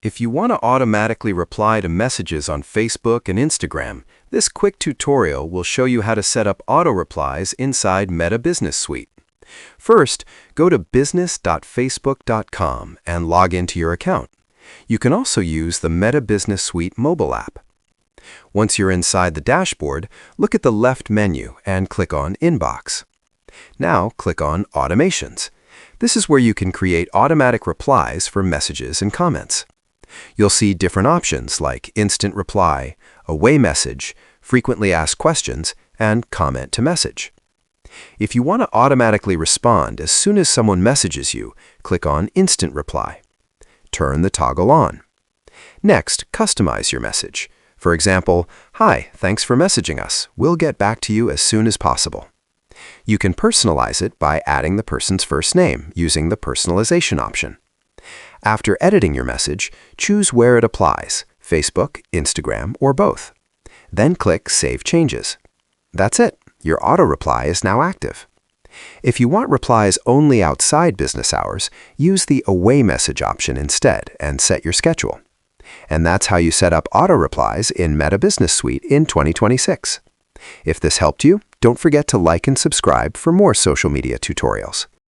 If you want to automatically reply to messages on Facebook and Instagram, this quick tutorial will show you how to set up auto replies inside Meta Business Suite. First, go to business.facebook.com and log into your account. You can also use the Meta Business Suite mobile app. Once you're inside the dashboard, look at the left menu and click on Inbox. Now click on Automations. This is where you can create automatic replies for messages and comments. You'll see different options like Instant Reply, Away Message, Frequently Asked Questions, and Comment to Message. If you want to automatically respond as soon as someone messages you, click on Instant Reply. Turn the toggle on. Next, customize your message. For example, "Hi, thanks for messaging us. We'll get back to you as soon as possible." You can personalize it by adding the person's first name using the personalization option. After editing your message, choose where it applies, Facebook, Instagram, or both. Then click Save Changes. That's it. Your auto reply is now active. If you want replies only outside business hours, use the Away Message option instead and set your schedule. And that's how you set up auto replies in Meta Business Suite in 2026. If this helped you, don't forget to like and subscribe for more social media tutorials.